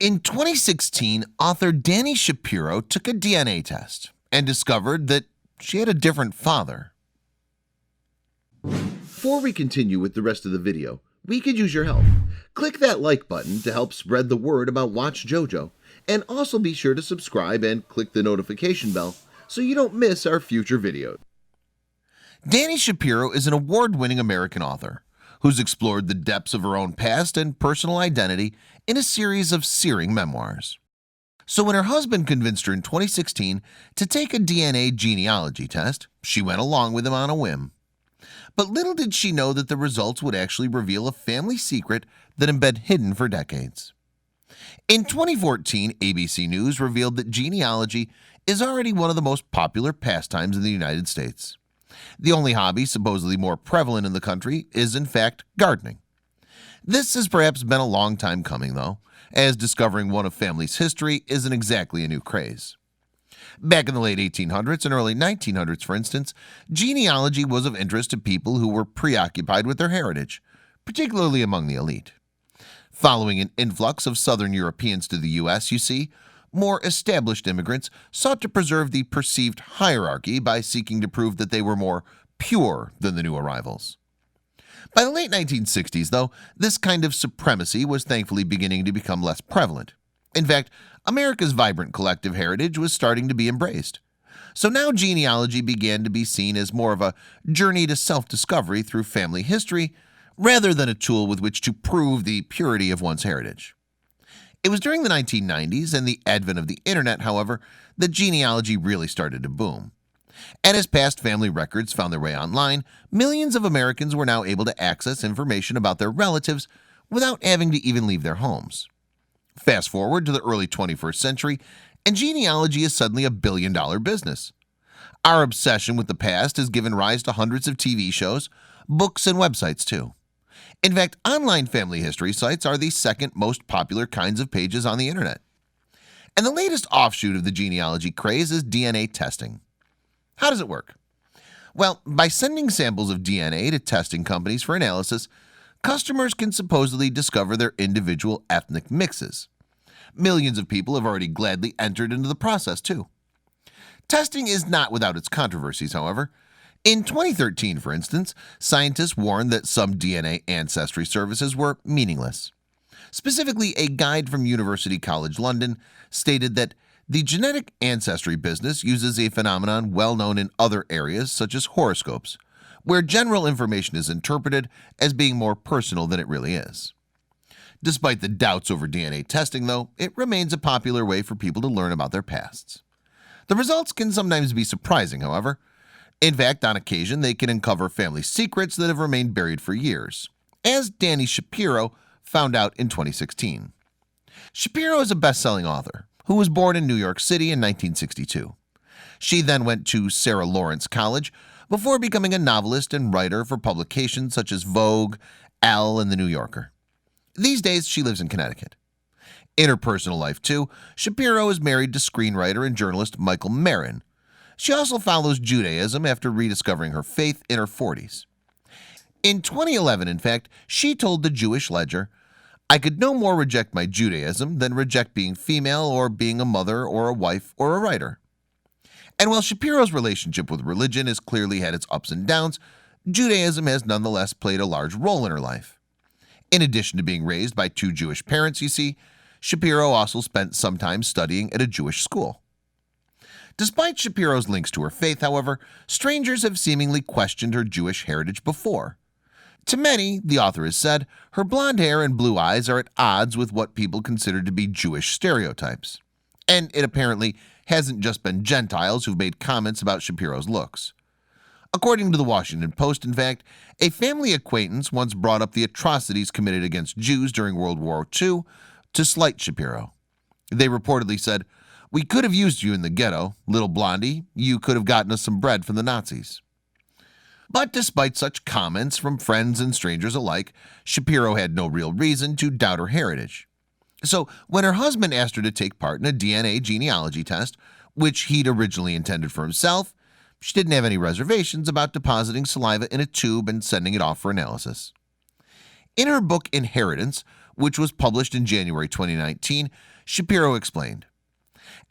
In 2016, author Dani Shapiro took a DNA test and discovered that she had a different father. Before we continue with the rest of the video, we could use your help. Click that like button to help spread the word about watchJojo, and also be sure to subscribe and click the notification bell so you don't miss our future videos. Dani Shapiro is an award-winning American author who's explored the depths of her own past and personal identity in a series of searing memoirs. So when her husband convinced her in 2016 to take a DNA genealogy test, she went along with him on a whim. But little did she know that the results would actually reveal a family secret that had been hidden for decades. In 2014, ABC News revealed that genealogy is already one of the most popular pastimes in the United States. The only hobby supposedly more prevalent in the country is, in fact, gardening. This has perhaps been a long time coming, though, as discovering one of family's history isn't exactly a new craze. Back in the late 1800s and early 1900s, for instance, genealogy was of interest to people who were preoccupied with their heritage, particularly among the elite. Following an influx of Southern Europeans to the U.S., you see, more established immigrants sought to preserve the perceived hierarchy by seeking to prove that they were more pure than the new arrivals. By the late 1960s, though, this kind of supremacy was thankfully beginning to become less prevalent. In fact, America's vibrant collective heritage was starting to be embraced. So now genealogy began to be seen as more of a journey to self-discovery through family history, rather than a tool with which to prove the purity of one's heritage. It was during the 1990s and the advent of the internet, however, that genealogy really started to boom. And as past family records found their way online, millions of Americans were now able to access information about their relatives without having to even leave their homes. Fast forward to the early 21st century, and genealogy is suddenly a billion-dollar business. Our obsession with the past has given rise to hundreds of TV shows, books, and websites too. In fact, online family history sites are the second most popular kinds of pages on the internet. And the latest offshoot of the genealogy craze is DNA testing. How does it work? Well, by sending samples of DNA to testing companies for analysis, customers can supposedly discover their individual ethnic mixes. Millions of people have already gladly entered into the process too. Testing is not without its controversies, however. In 2013, for instance, scientists warned that some DNA ancestry services were meaningless. Specifically, a guide from University College London stated that the genetic ancestry business uses a phenomenon well known in other areas such as horoscopes, where general information is interpreted as being more personal than it really is. Despite the doubts over DNA testing, though, it remains a popular way for people to learn about their pasts. The results can sometimes be surprising, however. In fact, on occasion, they can uncover family secrets that have remained buried for years, as Dani Shapiro found out in 2016. Shapiro is a best-selling author who was born in New York City in 1962. She then went to Sarah Lawrence College before becoming a novelist and writer for publications such as Vogue, Elle, and The New Yorker. These days, she lives in Connecticut. In her personal life, too, Shapiro is married to screenwriter and journalist Michael Marin. She also follows Judaism after rediscovering her faith in her 40s. In 2011, in fact, she told the Jewish Ledger, "I could no more reject my Judaism than reject being female or being a mother or a wife or a writer." And while Shapiro's relationship with religion has clearly had its ups and downs, Judaism has nonetheless played a large role in her life. In addition to being raised by two Jewish parents, you see, Shapiro also spent some time studying at a Jewish school. Despite Shapiro's links to her faith, however, strangers have seemingly questioned her Jewish heritage before. To many, the author has said, her blonde hair and blue eyes are at odds with what people consider to be Jewish stereotypes. And it apparently hasn't just been Gentiles who've made comments about Shapiro's looks. According to the Washington Post, in fact, a family acquaintance once brought up the atrocities committed against Jews during World War II to slight Shapiro. They reportedly said, "We could have used you in the ghetto, little blondie. You could have gotten us some bread from the Nazis." But despite such comments from friends and strangers alike, Shapiro had no real reason to doubt her heritage. So when her husband asked her to take part in a DNA genealogy test, which he'd originally intended for himself, she didn't have any reservations about depositing saliva in a tube and sending it off for analysis. In her book Inheritance, which was published in January 2019, Shapiro explained,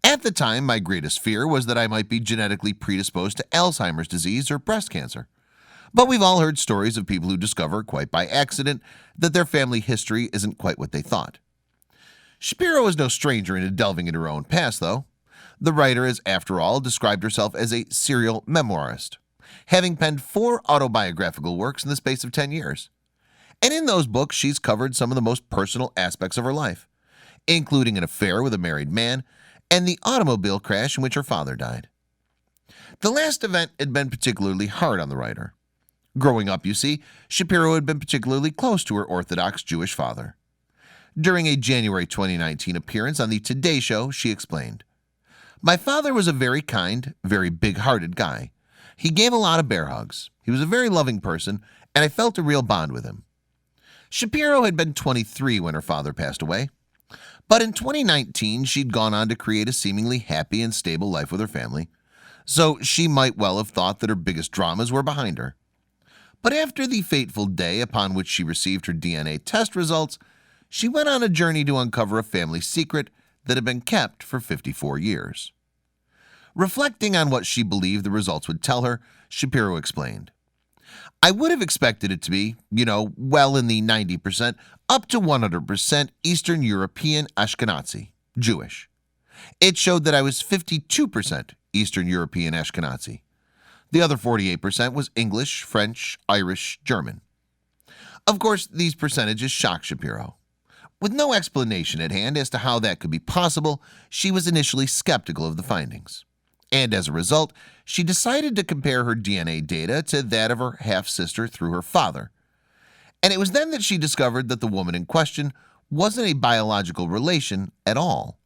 "At the time, my greatest fear was that I might be genetically predisposed to Alzheimer's disease or breast cancer. But we've all heard stories of people who discover, quite by accident, that their family history isn't quite what they thought." Shapiro is no stranger into delving into her own past, though. The writer has, after all, described herself as a serial memoirist, having penned 4 autobiographical works in the space of 10 years. And in those books, she's covered some of the most personal aspects of her life, including an affair with a married man and the automobile crash in which her father died. The last event had been particularly hard on the writer. Growing up, you see, Shapiro had been particularly close to her Orthodox Jewish father. During a January 2019 appearance on the Today Show, she explained, "My father was a very kind, very big-hearted guy. He gave a lot of bear hugs. He was a very loving person, and I felt a real bond with him." Shapiro had been 23 when her father passed away, but in 2019 she'd gone on to create a seemingly happy and stable life with her family, so she might well have thought that her biggest dramas were behind her. But after the fateful day upon which she received her DNA test results, she went on a journey to uncover a family secret that had been kept for 54 years. Reflecting on what she believed the results would tell her, Shapiro explained, "I would have expected it to be, well in the 90% up to 100% Eastern European Ashkenazi, Jewish. It showed that I was 52% Eastern European Ashkenazi. The other 48% was English, French, Irish, German." Of course, these percentages shocked Shapiro. With no explanation at hand as to how that could be possible, she was initially skeptical of the findings. And as a result, she decided to compare her DNA data to that of her half-sister through her father. And it was then that she discovered that the woman in question wasn't a biological relation at all.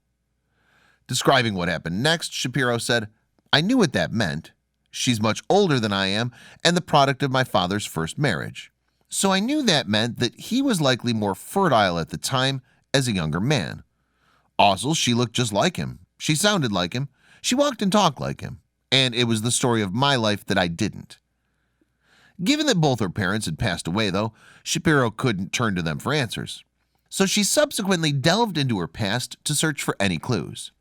Describing what happened next, Shapiro said, "I knew what that meant. She's much older than I am and the product of my father's first marriage. So I knew that meant that he was likely more fertile at the time as a younger man. Also, she looked just like him. She sounded like him. She walked and talked like him. And it was the story of my life that I didn't." Given that both her parents had passed away, though, Shapiro couldn't turn to them for answers. So she subsequently delved into her past to search for any clues.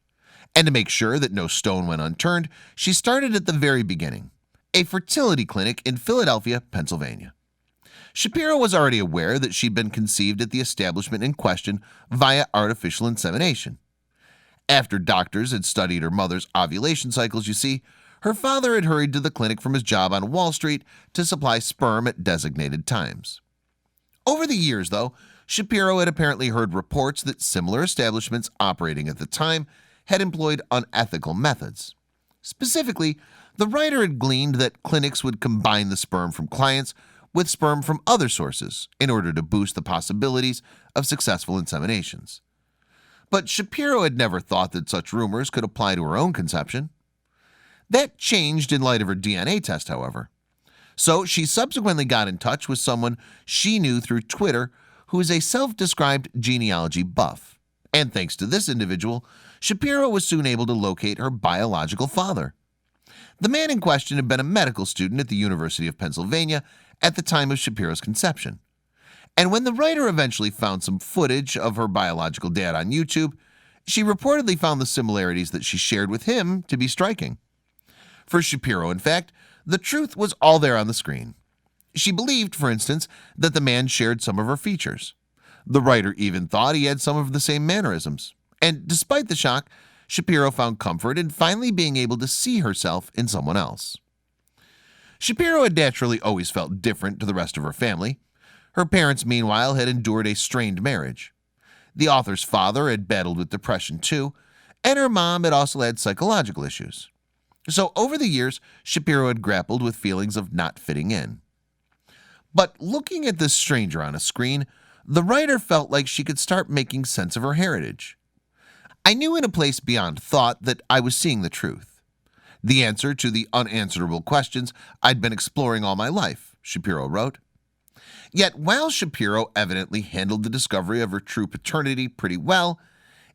And to make sure that no stone went unturned, she started at the very beginning, a fertility clinic in Philadelphia, Pennsylvania. Shapiro was already aware that she'd been conceived at the establishment in question via artificial insemination. After doctors had studied her mother's ovulation cycles, you see, her father had hurried to the clinic from his job on Wall Street to supply sperm at designated times. Over the years, though, Shapiro had apparently heard reports that similar establishments operating at the time had employed unethical methods. Specifically, the writer had gleaned that clinics would combine the sperm from clients with sperm from other sources in order to boost the possibilities of successful inseminations. But Shapiro had never thought that such rumors could apply to her own conception. That changed in light of her DNA test, however. So she subsequently got in touch with someone she knew through Twitter who is a self-described genealogy buff. And thanks to this individual, Shapiro was soon able to locate her biological father. The man in question had been a medical student at the University of Pennsylvania at the time of Shapiro's conception. And when the writer eventually found some footage of her biological dad on YouTube, she reportedly found the similarities that she shared with him to be striking. For Shapiro, in fact, the truth was all there on the screen. She believed, for instance, that the man shared some of her features. The writer even thought he had some of the same mannerisms. And despite the shock, Shapiro found comfort in finally being able to see herself in someone else. Shapiro had naturally always felt different to the rest of her family. Her parents, meanwhile, had endured a strained marriage. The author's father had battled with depression too, and her mom had also had psychological issues. So over the years, Shapiro had grappled with feelings of not fitting in. But looking at this stranger on a screen, the writer felt like she could start making sense of her heritage. "I knew in a place beyond thought that I was seeing the truth. The answer to the unanswerable questions I'd been exploring all my life," Shapiro wrote. Yet while Shapiro evidently handled the discovery of her true paternity pretty well,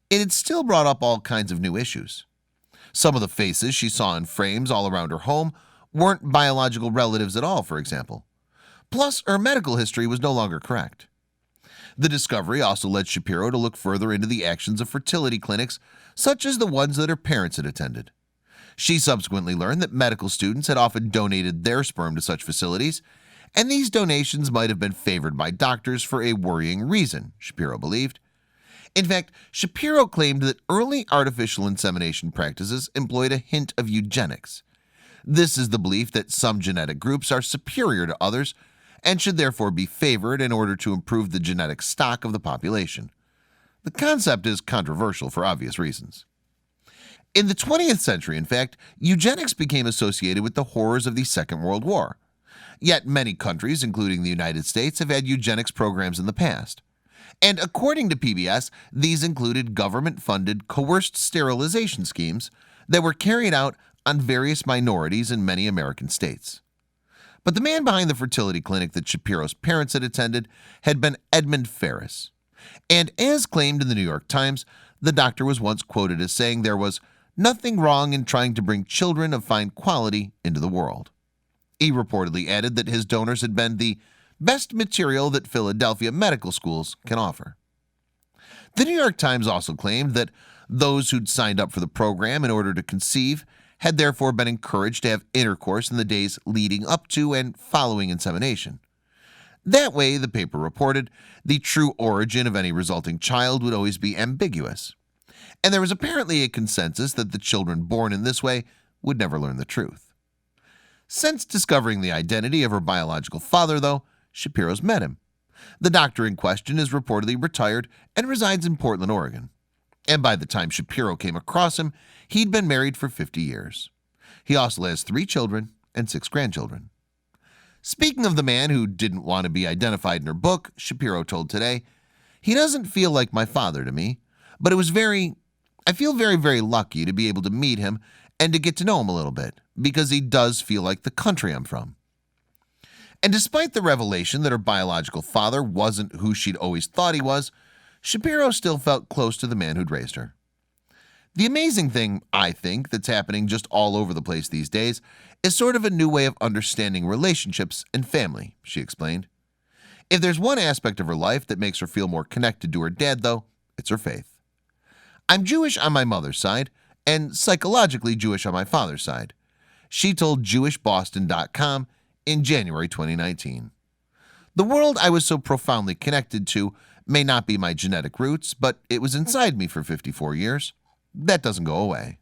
it had still brought up all kinds of new issues. Some of the faces she saw in frames all around her home weren't biological relatives at all, for example. Plus, her medical history was no longer correct. The discovery also led Shapiro to look further into the actions of fertility clinics, such as the ones that her parents had attended. She subsequently learned that medical students had often donated their sperm to such facilities, and these donations might have been favored by doctors for a worrying reason, Shapiro believed. In fact, Shapiro claimed that early artificial insemination practices employed a hint of eugenics. This is the belief that some genetic groups are superior to others and should therefore be favored in order to improve the genetic stock of the population. The concept is controversial for obvious reasons. In the 20th century, in fact, eugenics became associated with the horrors of the Second World War. Yet many countries, including the United States, have had eugenics programs in the past. And according to PBS, these included government-funded coerced sterilization schemes that were carried out on various minorities in many American states. But the man behind the fertility clinic that Shapiro's parents had attended had been Edmund Ferris. And as claimed in the New York Times, the doctor was once quoted as saying there was nothing wrong in trying to bring children of fine quality into the world. He reportedly added that his donors had been the best material that Philadelphia medical schools can offer. The New York Times also claimed that those who'd signed up for the program in order to conceive had therefore been encouraged to have intercourse in the days leading up to and following insemination. That way, the paper reported, the true origin of any resulting child would always be ambiguous. And there was apparently a consensus that the children born in this way would never learn the truth. Since discovering the identity of her biological father, though, Shapiro's met him. The doctor in question is reportedly retired and resides in Portland, Oregon. And by the time Shapiro came across him, he'd been married for 50 years. He also has 3 children and 6 grandchildren. Speaking of the man who didn't want to be identified in her book, Shapiro told Today, "He doesn't feel like my father to me, but I feel very, very lucky to be able to meet him and to get to know him a little bit, because he does feel like the country I'm from." And despite the revelation that her biological father wasn't who she'd always thought he was, Shapiro still felt close to the man who'd raised her. The amazing thing, I think, that's happening just all over the place these days is sort of a new way of understanding relationships and family, she explained. If there's one aspect of her life that makes her feel more connected to her dad, though, it's her faith. "I'm Jewish on my mother's side and psychologically Jewish on my father's side," she told JewishBoston.com in January 2019. "The world I was so profoundly connected to may not be my genetic roots, but it was inside me for 54 years. That doesn't go away."